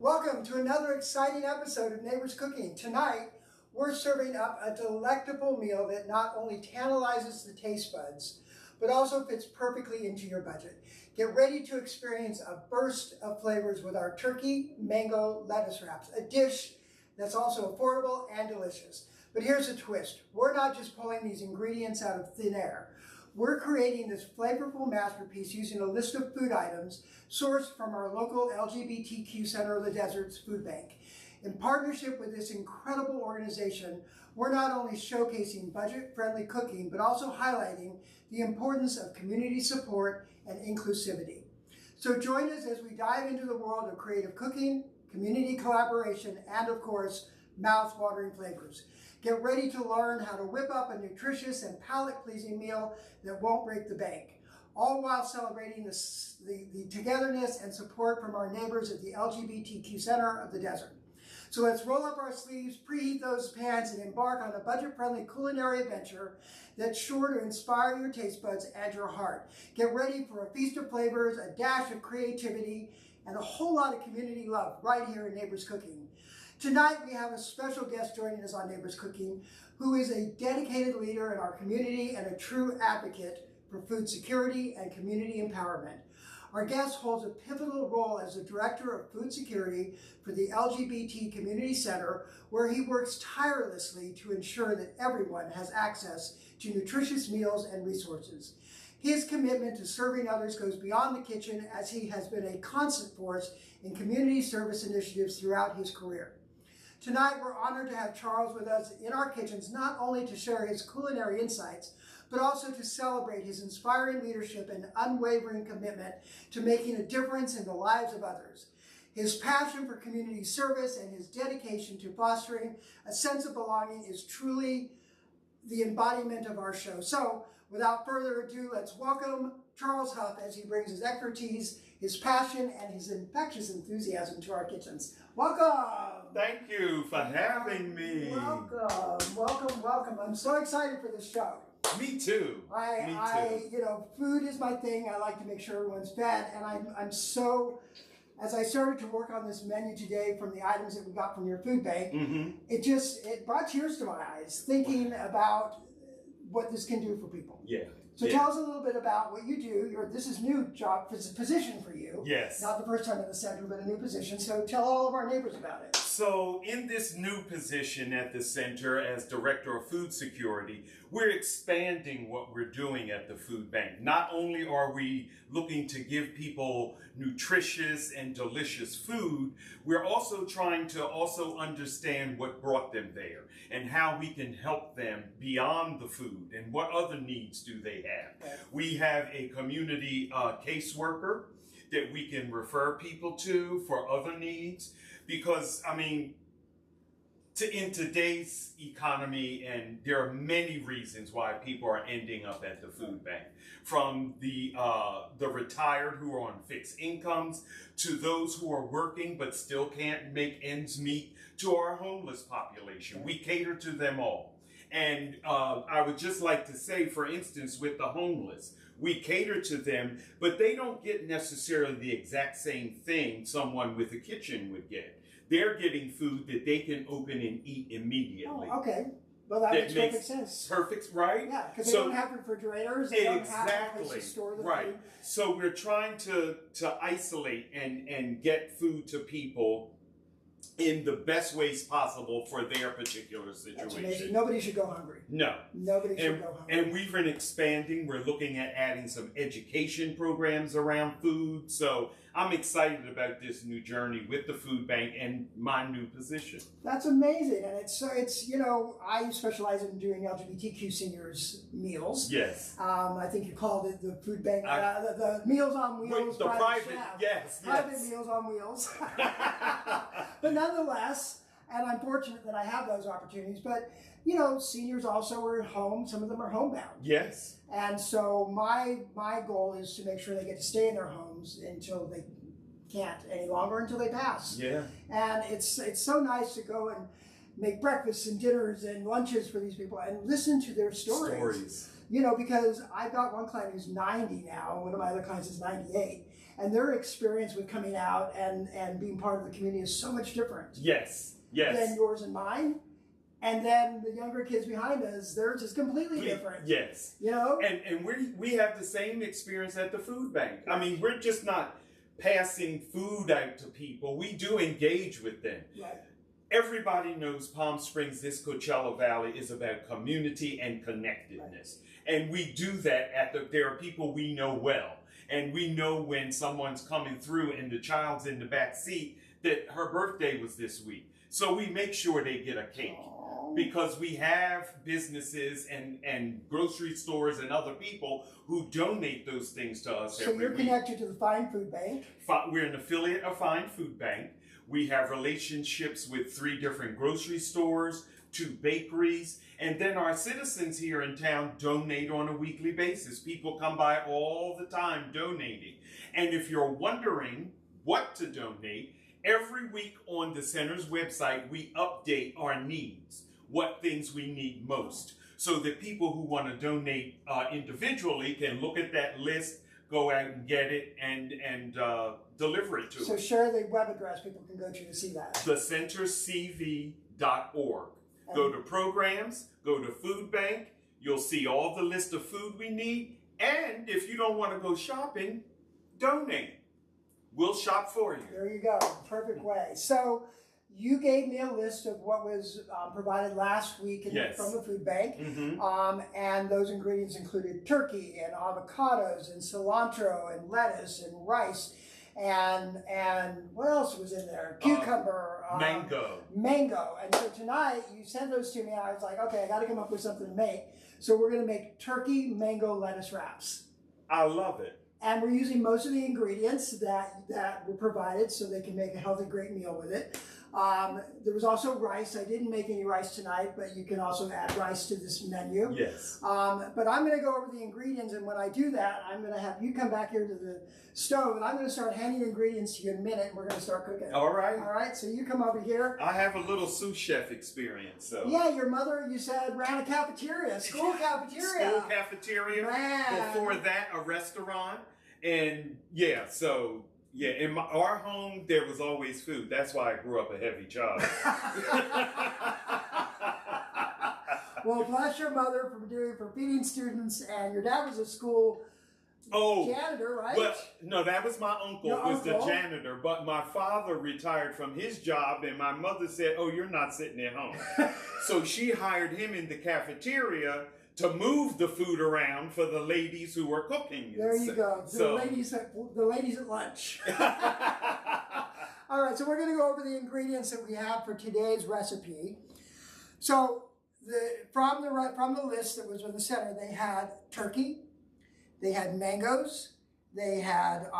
Welcome to another exciting episode of Neighbors Cooking. Tonight, we're serving up a delectable meal that not only tantalizes the taste buds, but also fits perfectly into your budget. Get ready to experience a burst of flavors with our turkey mango lettuce wraps, a dish that's also affordable and delicious. But here's a twist. We're not just pulling these ingredients out of thin air. We're creating this flavorful masterpiece using a list of food items sourced from our local LGBTQ Center of the Desert's food bank. In partnership with this incredible organization, we're not only showcasing budget-friendly cooking, but also highlighting the importance of community support and inclusivity. So join us as we dive into the world of creative cooking, community collaboration, and of course, mouth-watering flavors. Get ready to learn how to whip up a nutritious and palate-pleasing meal that won't break the bank, all while celebrating the togetherness and support from our neighbors at the LGBTQ Center of the Desert. So let's roll up our sleeves, preheat those pans, and embark on a budget-friendly culinary adventure that's sure to inspire your taste buds and your heart. Get ready for a feast of flavors, a dash of creativity, and a whole lot of community love right here in Neighbors Cooking. Tonight, we have a special guest joining us on Neighbors Cooking, who is a dedicated leader in our community and a true advocate for food security and community empowerment. Our guest holds a pivotal role as the Director of Food Security for the LGBT Community Center, where he works tirelessly to ensure that everyone has access to nutritious meals and resources. His commitment to serving others goes beyond the kitchen, as he has been a constant force in community service initiatives throughout his career. Tonight, we're honored to have Charles with us in our kitchens, not only to share his culinary insights, but also to celebrate his inspiring leadership and unwavering commitment to making a difference in the lives of others. His passion for community service and his dedication to fostering a sense of belonging is truly the embodiment of our show. So, without further ado, let's welcome Charles Huff as he brings his expertise, his passion, and his infectious enthusiasm to our kitchens. Welcome! Thank you for having me. Welcome. I'm so excited for this show. Me too. Food is my thing. I like to make sure everyone's fed, and I'm so, as I started to work on this menu today from the items that we got from your food bank, it brought tears to my eyes thinking about what this can do for people. Yeah. So tell us a little bit about what you do. This is a new job, it's a position for you. Yes. Not the first time at the center, but a new position. So tell all of our neighbors about it. So in this new position at the center as Director of Food Security, we're expanding what we're doing at the food bank. Not only are we looking to give people nutritious and delicious food, we're also trying to understand what brought them there and how we can help them beyond the food and what other needs do they have. Okay. We have a community caseworker that we can refer people to for other needs, because in today's economy, and there are many reasons why people are ending up at the food bank, from the retired who are on fixed incomes, to those who are working but still can't make ends meet, to our homeless population. We cater to them all. And I would just like to say, for instance, with the homeless, we cater to them, but they don't get necessarily the exact same thing someone with a kitchen would get. They're getting food that they can open and eat immediately. Oh, okay. Well, that makes perfect sense. Perfect, right? Yeah, because they don't have refrigerators. They don't have a place to store the food. So we're trying to isolate and get food to people in the best ways possible for their particular situation. That's amazing. Nobody should go hungry. No. Nobody should go hungry. And we've been expanding. We're looking at adding some education programs around food. So I'm excited about this new journey with the food bank and my new position. That's amazing. And it's I specialize in doing LGBTQ seniors meals. Yes. I think you called it the food bank, the Meals on Wheels. The private, yes. Private Meals on Wheels. But nonetheless, and I'm fortunate that I have those opportunities, but seniors also are home. Some of them are homebound. Yes. And so my goal is to make sure they get to stay in their homes until they can't any longer, until they pass. Yeah. And it's so nice to go and make breakfasts and dinners and lunches for these people and listen to their stories. Because I've got one client who's 90 now, one of my other clients is 98. and their experience with coming out and being part of the community is so much different Yes. than yours and mine. And then the younger kids behind us, they're just completely different. Yes. You know? And we have the same experience at the food bank. I mean, we're just not passing food out to people. We do engage with them. Right. Everybody knows Palm Springs, this Coachella Valley is about community and connectedness. Right. And we do that there are people we know well. And we know when someone's coming through and the child's in the back seat that her birthday was this week. So we make sure they get a cake. Because we have businesses and grocery stores and other people who donate those things to us every week. So you're connected to the Fine Food Bank. We're an affiliate of Fine Food Bank. We have relationships with 3 different grocery stores, 2 bakeries, and then our citizens here in town donate on a weekly basis. People come by all the time donating. And if you're wondering what to donate, every week on the center's website, we update our needs, what things we need most, so that people who want to donate individually can look at that list, go out and get it, and deliver it to us. So share the web address people can go to see that. thecentercv.org. Go to programs, go to food bank, you'll see all the list of food we need, and if you don't want to go shopping, donate. We'll shop for you. There you go. Perfect way. So you gave me a list of what was provided last week from the food bank. Mm-hmm. And those ingredients included turkey and avocados and cilantro and lettuce and rice and what else was in there? Cucumber. Mango. And so tonight you sent those to me and I was like, okay, I got to come up with something to make. So we're going to make turkey mango lettuce wraps. I love it. And we're using most of the ingredients that were provided so they can make a healthy, great meal with it. There was also rice. I didn't make any rice tonight, but you can also add rice to this menu. Yes. But I'm going to go over the ingredients, and when I do that, I'm going to have you come back here to the stove, and I'm going to start handing ingredients to you in a minute, and we're going to start cooking. All right. All right, so you come over here. I have a little sous chef experience, so. Yeah, your mother, you said, ran a cafeteria, school cafeteria. School cafeteria. Man. Before that, a restaurant. And yeah, so yeah, in our home, there was always food. That's why I grew up a heavy child. Well, bless your mother for feeding students, and your dad was a school janitor, right? Well, no, that was my uncle. Your was uncle? The janitor. But my father retired from his job, and my mother said, "Oh, you're not sitting at home." So she hired him in the cafeteria to move the food around for the ladies who were cooking. There you go. So, the ladies at lunch. All right, so we're going to go over the ingredients that we have for today's recipe. So from the list that was in the center, they had turkey, they had mangoes, they had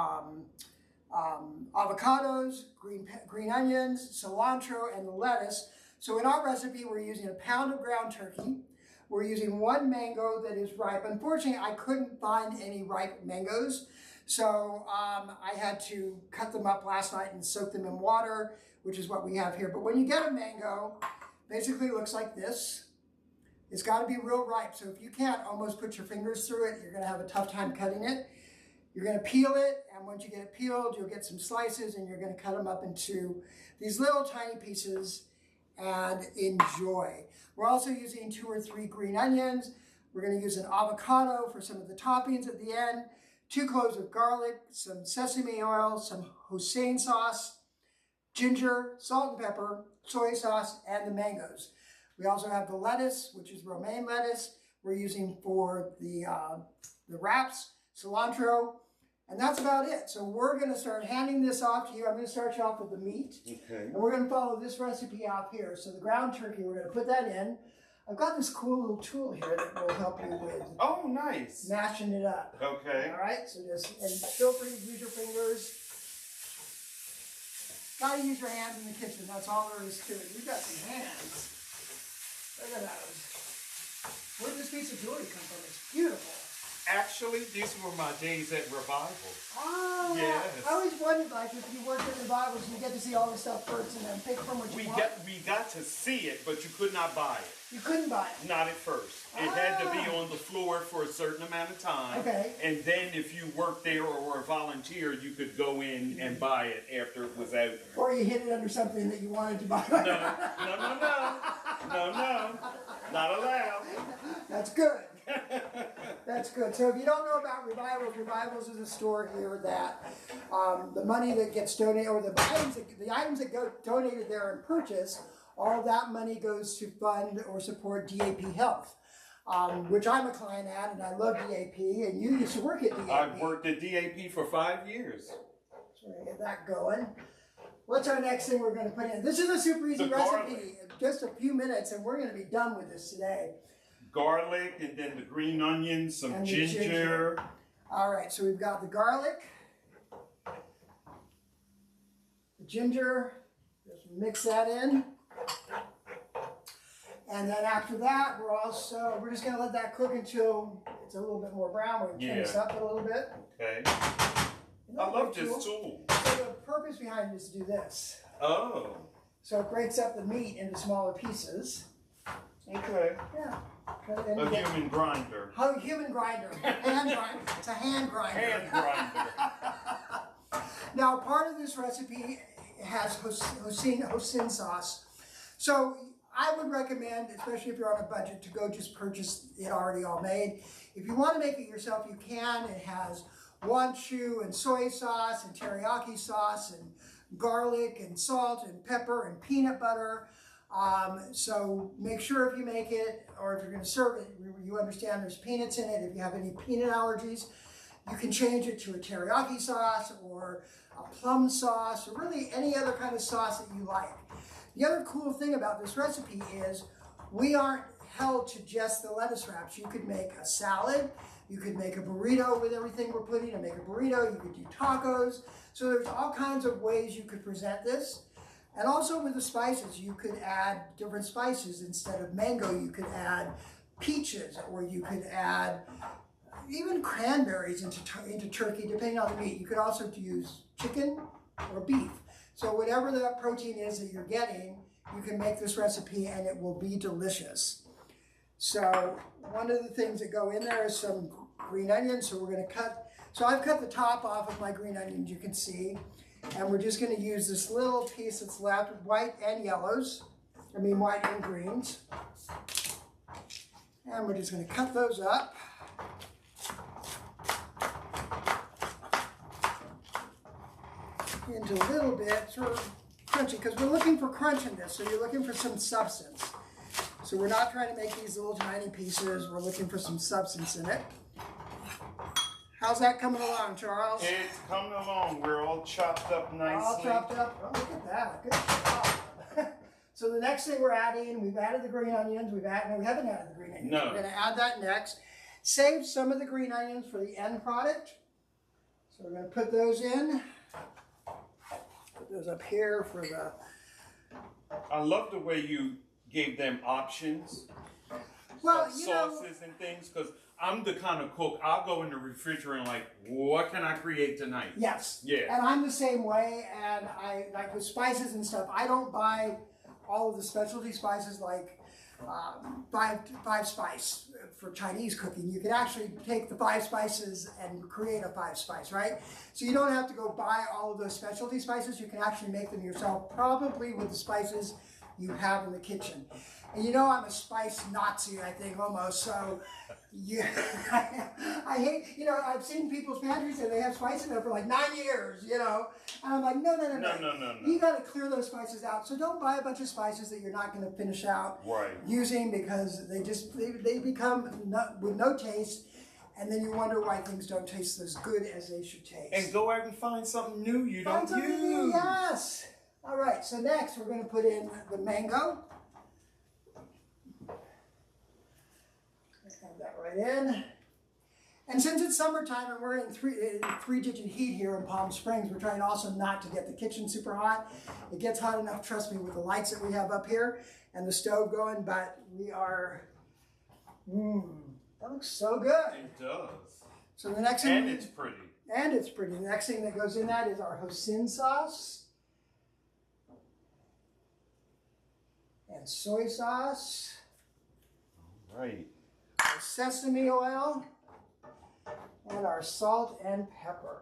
avocados, green onions, cilantro, and the lettuce. So in our recipe, we're using a pound of ground turkey. We're using 1 mango that is ripe. Unfortunately, I couldn't find any ripe mangoes, so I had to cut them up last night and soak them in water, which is what we have here. But when you get a mango, basically it looks like this. It's got to be real ripe, so if you can't almost put your fingers through it, you're going to have a tough time cutting it. You're going to peel it, and once you get it peeled, you'll get some slices, and you're going to cut them up into these little tiny pieces and enjoy. We're also using 2 or 3 green onions. We're going to use an avocado for some of the toppings at the end, 2 cloves of garlic, some sesame oil, some Hossein sauce, ginger, salt and pepper, soy sauce, and the mangoes. We also have the lettuce, which is romaine lettuce. We're using for the wraps, cilantro, and that's about it. So we're going to start handing this off to you. I'm going to start you off with the meat. Okay. And we're going to follow this recipe out here. So the ground turkey, we're going to put that in. I've got this cool little tool here that will help you with nice. mashing it up. Okay. All right, so just, and feel free to use your fingers. Got to use your hands in the kitchen. That's all there is to it. You've got some hands. Look at those. Where did this piece of jewelry come from? It's beautiful. Actually, these were my days at Revival. Oh, Yes. I always wondered, like, if you worked at Revivals, you get to see all the stuff first and then pick from what you want. We got to see it, but you could not buy it. You couldn't buy it. Not at first. It had to be on the floor for a certain amount of time. Okay. And then if you worked there or were a volunteer, you could go in and buy it after it was out. Or you hid it under something that you wanted to buy. No. Not allowed. That's good. That's good. So if you don't know about Revivals is a store here that the money that gets donated, or the items that go donated there and purchased, all that money goes to fund or support DAP Health, which I'm a client at, and I love DAP, and you used to work at DAP. I've worked at DAP for 5 years. So we're going to get that going. What's our next thing we're going to put in? This is a super easy recipe. Just a few minutes, and we're going to be done with this today. Garlic, and then the green onions, some ginger. All right, so we've got the garlic, the ginger, just mix that in. And then after that, we're just going to let that cook until it's a little bit more brown. We're going to turn this up a little bit. Okay. I love this tool. So the purpose behind it is to do this. Oh. So it breaks up the meat into smaller pieces. Okay. Yeah. A human grinder. Oh, human grinder. Hand grinder. It's a hand grinder. Hand grinder. Now, part of this recipe has hoisin sauce. So I would recommend, especially if you're on a budget, to go just purchase it already all made. If you want to make it yourself, you can. It has wanchu and soy sauce and teriyaki sauce and garlic and salt and pepper and peanut butter. So make sure if you make it, or if you're going to serve it, you understand there's peanuts in it. If you have any peanut allergies, you can change it to a teriyaki sauce or a plum sauce, or really any other kind of sauce that you like. The other cool thing about this recipe is we aren't held to just the lettuce wraps. You could make a salad, you could make a burrito with everything we're putting, and make a burrito, you could do tacos. So there's all kinds of ways you could present this. And also with the spices, you could add different spices. Instead of mango, you could add peaches, or you could add even cranberries into turkey, depending on the meat. You could also use chicken or beef. So whatever that protein is that you're getting, you can make this recipe and it will be delicious. So one of the things that go in there is some green onions. So we're going to cut. So I've cut the top off of my green onions, you can see. And we're just going to use this little piece that's left, white and yellows. White and greens. And we're just going to cut those up. Into little bits, sort of crunchy, because we're looking for crunch in this, so you're looking for some substance. So we're not trying to make these little tiny pieces, we're looking for some substance in it. How's that coming along, Charles? It's coming along. We're all chopped up nicely. All chopped up. Oh, look at that. Good job. So the next thing we're adding, we've added the green onions. We haven't added the green onions. No. We're going to add that next. Save some of the green onions for the end product. So we're going to put those in. Put those up here for the... I love the way you gave them options. Well, sauces and things, because I'm the kind of cook, I'll go in the refrigerator and like, what can I create tonight? Yes. Yeah. And I'm the same way, and I, like with spices and stuff, I don't buy all of the specialty spices like five spice for Chinese cooking. You can actually take the 5 spices and create a 5 spice, right? So you don't have to go buy all of those specialty spices. You can actually make them yourself, probably with the spices you have in the kitchen. And I'm a spice Nazi, I think, almost. So, yeah, I hate, I've seen people's pantries and they have spices there for like 9 years, And I'm like, no. No. You got to clear those spices out. So don't buy a bunch of spices that you're not going to finish out using, because they become with no taste. And then you wonder why things don't taste as good as they should taste. And go out and find something new you don't use. New, yes. All right, so next we're going to put in the mango. Add that right in. And since it's summertime and we're in three-digit heat here in Palm Springs, we're trying also not to get the kitchen super hot. It gets hot enough, trust me, with the lights that we have up here and the stove going, but we are, That looks so good. It does. So the next thing, And it's pretty. And it's pretty. The next thing that goes in that is our hoisin sauce and soy sauce. All right. Our sesame oil and our salt and pepper.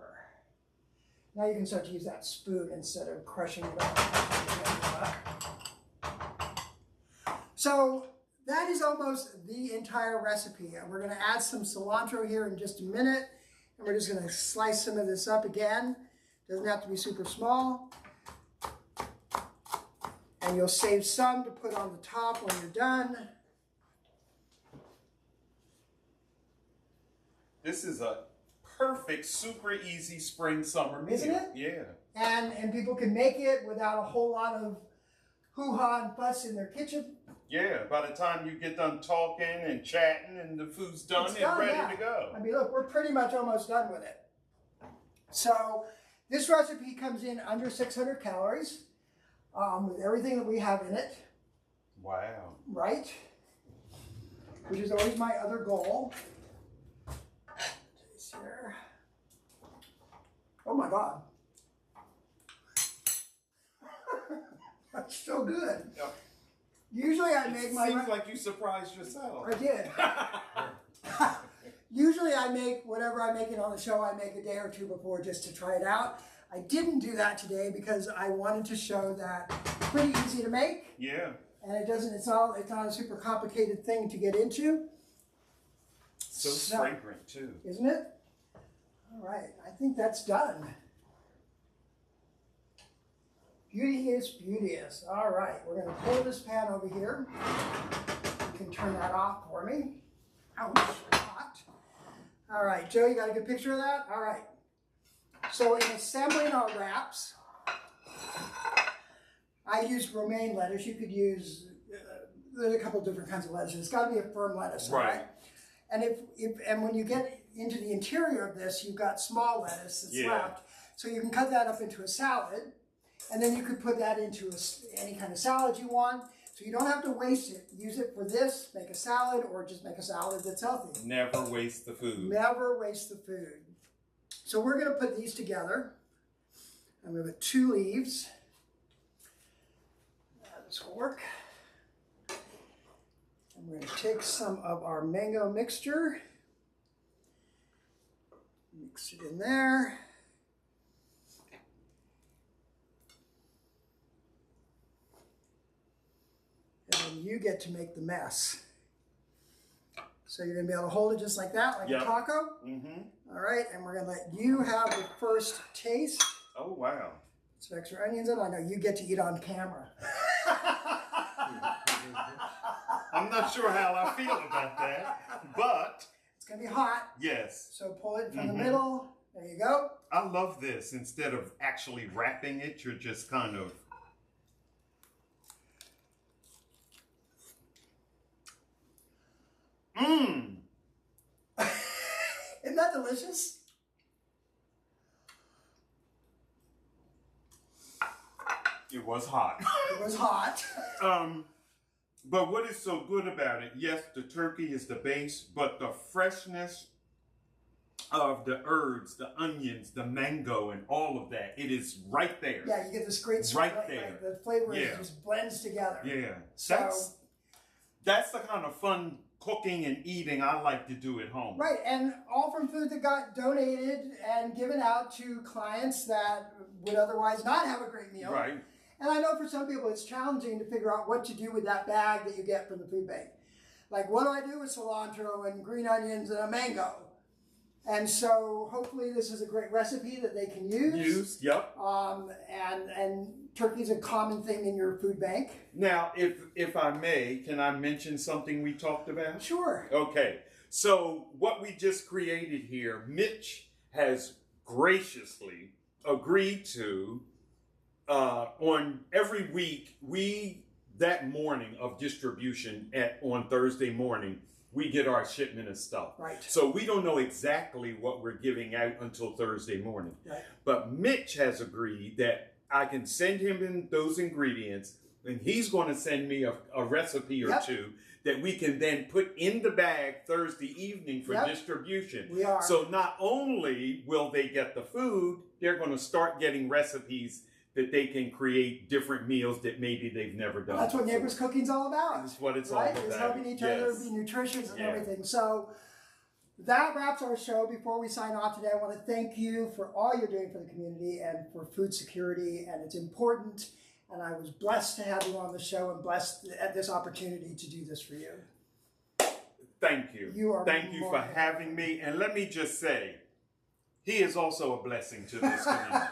Now you can start to use that spoon instead of crushing it up. So that is almost the entire recipe. And we're going to add some cilantro here in just a minute. And we're just going to slice some of this up again. Doesn't have to be super small. And you'll save some to put on the top when you're done. This is a perfect, super easy spring summer meal. Isn't it? Yeah. And people can make it without a whole lot of hoo-ha and fuss in their kitchen. Yeah, by the time you get done talking and chatting and the food's done and ready to go. I mean, look, we're pretty much almost done with it. So this recipe comes in under 600 calories with everything that we have in it. Wow. Right? Which is always my other goal. Here. Oh my God. That's so good. Yep. Usually I make my... Seems like you surprised yourself. I did. Usually I make whatever I'm making on the show, I make a day or two before just to try it out. I didn't do that today because I wanted to show that it's pretty easy to make. Yeah. And it's not a super complicated thing to get into. So fragrant too. Isn't it? All right, I think that's done. Beauteous, beauteous. All right, we're going to pull this pan over here. You can turn that off for me. Ouch, hot. All right, Joe, you got a good picture of that? All right. So in assembling our wraps, I used romaine lettuce. You could use, there's a couple different kinds of lettuce. It's got to be a firm lettuce, right? And and when you get into the interior of this, you've got small lettuce that's left. So you can cut that up into a salad, and then you could put that into any kind of salad you want. So you don't have to waste it. Use it for this, make a salad, or just make a salad that's healthy. Never waste the food. Never waste the food. So we're going to put these together. I'm going to put 2 leaves. This will work. And we're going to take some of our mango mixture. Mix it in there. And then you get to make the mess. So you're going to be able to hold it just like that, like a taco. Mm-hmm. All right, and we're going to let you have the first taste. Oh, wow. Some extra onions in. I know you get to eat on camera. I'm not sure how I feel about that, but... It's going to be hot. Yes. So pull it from the middle. There you go. I love this. Instead of actually wrapping it, you're just kind of... Mmm. Isn't that delicious? It was hot. It was hot. But what is so good about it, yes, the turkey is the base, but the freshness of the herbs, the onions, the mango, and all of that, it is right there. Yeah, you get this great right there. Like the flavor just blends together. Yeah. So, that's the kind of fun cooking and eating I like to do at home. Right, and all from food that got donated and given out to clients that would otherwise not have a great meal. Right. And I know for some people it's challenging to figure out what to do with that bag that you get from the food bank. Like, what do I do with cilantro and green onions and a mango? And so hopefully this is a great recipe that they can use. Yep. And turkey's a common thing in your food bank. Now, if I may, can I mention something we talked about? Sure. Okay. So what we just created here, Mitch has graciously agreed to, on every week, that morning of distribution on Thursday morning, we get our shipment of stuff. Right. So we don't know exactly what we're giving out until Thursday morning. Right. But Mitch has agreed that I can send him in those ingredients and he's going to send me a recipe or two that we can then put in the bag Thursday evening for distribution. We are. So not only will they get the food, they're going to start getting recipes that they can create different meals that maybe they've never done. That's what Neighbors Cooking's all about. That's what it's right? all about. It's helping each other be nutritious and everything. So that wraps our show. Before we sign off today, I want to thank you for all you're doing for the community and for food security, and it's important. And I was blessed to have you on the show and blessed at this opportunity to do this for you. Thank you. Thank you for having me. And let me just say, he is also a blessing to this community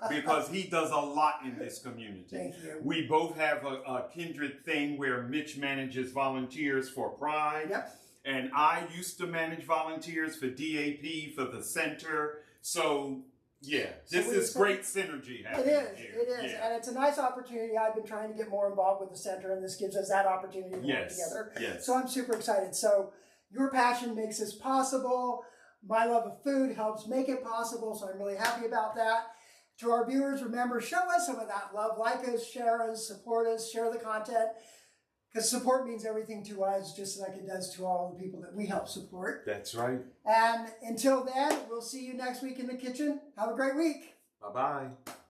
because he does a lot in this community. Thank you. We both have a kindred thing where Mitch manages volunteers for Pride. Yep. And I used to manage volunteers for DAP, for the center. So, yeah, this is great synergy happening here. It is. And it's a nice opportunity. I've been trying to get more involved with the center, and this gives us that opportunity to work together. Yes. So I'm super excited. So your passion makes this possible. My love of food helps make it possible, so I'm really happy about that. To our viewers, remember, show us some of that love. Like us, share us, support us, share the content. Because support means everything to us, just like it does to all the people that we help support. That's right. And until then, we'll see you next week in the kitchen. Have a great week. Bye-bye.